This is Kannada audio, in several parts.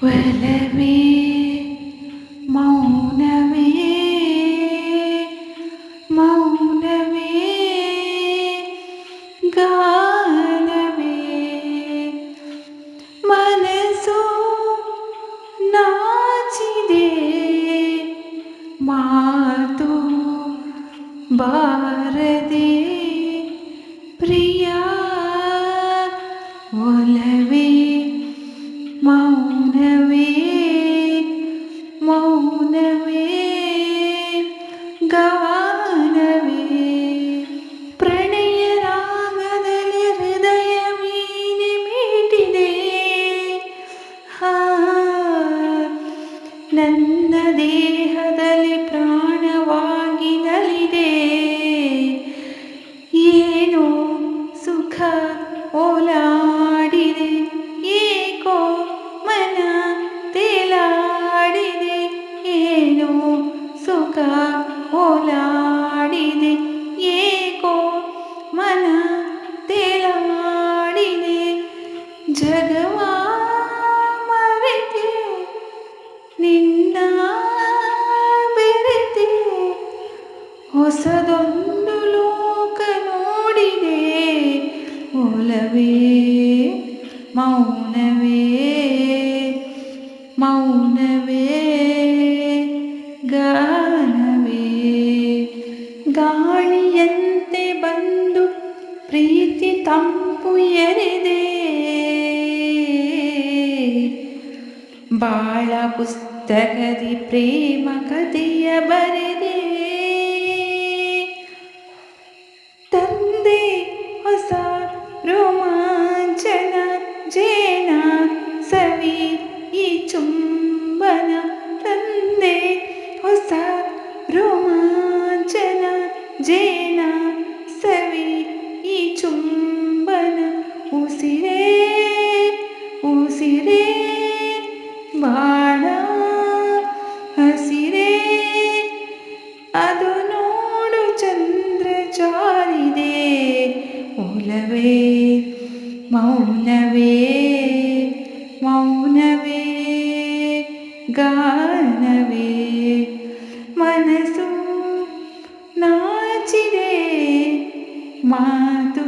ಒಲವೇ ಮೌನವೇ ಮೌನವೇ ಗಾನವೇ ಮನಸ್ಸು ನಾಚಿದೆ ಮಾತು ಬಾರದೆ ಪ್ರಿಯ ಒಲವೇ ಮೌನವೇ ಮೌನವೇ ಗಾನವೇ ಪ್ರಣಯ ರಾಗದಲ್ಲಿ ಹೃದಯ ಮೀನೆ ಮೀಟಿದೆ ನನ್ನ ದೇಹದಲ್ಲಿ ಪ್ರಾಣವಾಗಿ ನಲಿದೆ ಏನೋ ಸುಖ ಓಲಾಡಿದೆ ಏಕೋ ಮನ ತೇಲಾಡಿದೆ ಏನೋ ಸುಖ ಓಲಾಡಿದೆ ಏಕೋ ಮನ ತೇಲಾಡಿದೆ ಜಗವ ಮರೆತೆ ನಿನ್ನ ಬೆರೆತೆ ಹೊಸದೊಂದು ಲೋಕ ನೋಡಿದೆ ಒಲವೇ ಮೌನವೇ ಮೌನವೇ ಗಾನವೇ ಗಾಳಿಯಂತೆ ಬಂದು ಪ್ರೀತಿ ತಂಪು ಎರೆದೆ ಬಾಳ ಪುಸ್ತಕದಿ ಪ್ರೇಮ ಕಥೆಯ ಬರೆದೆ ತಂದೆ ಹೊಸ ರೋಮಾಂಚನ ಜೇನ ಸವಿ ಈ ಚುಂಬನ ತಂದೆ ಹೊಸ ರೋಮಾಂಚನ ಜೇನ ಸವಿ ಈ ಚುಂಬನ ಉಸಿರೇ ಉಸಿರೇ ಬಾಣ ಹಸಿರೇ ಅದು ನೋಡು ಚಂದ್ರ ಜಾರಿದೆ ಒಲವೇ ಮೌನವೇ ಮೌನವೇ ಗಾನವೇ ಮನಸ್ಸು ನಾಚಿದೆ ಮಾತು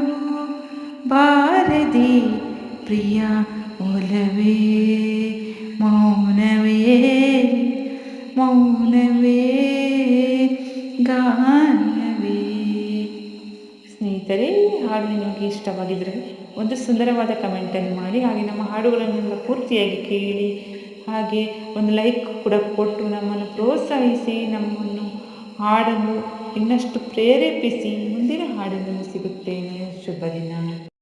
ಬಾರದೆ ಪ್ರಿಯ ಒಲವೇ ಮೌನವೇ ಮೌನವೇ ಗಾನವೇ. ಸ್ನೇಹಿತರೆ, ಹಾಡು ನಿಮಗೆ ಇಷ್ಟವಾಗಿದ್ದರೆ ಒಂದು ಸುಂದರವಾದ ಕಮೆಂಟನ್ನು ಮಾಡಿ, ಹಾಗೆ ನಮ್ಮ ಹಾಡುಗಳನ್ನೆಲ್ಲ ಪೂರ್ತಿಯಾಗಿ ಕೇಳಿ, ಹಾಗೆ ಒಂದು ಲೈಕ್ ಕೂಡ ಕೊಟ್ಟು ನಮ್ಮನ್ನು ಪ್ರೋತ್ಸಾಹಿಸಿ, ನಮ್ಮನ್ನು ಹಾಡಲು ಇನ್ನಷ್ಟು ಪ್ರೇರೇಪಿಸಿ. ಮುಂದಿನ ಹಾಡಿನಲ್ಲಿ ಸಿಗುತ್ತೇನೆ. ಶುಭ ದಿನ.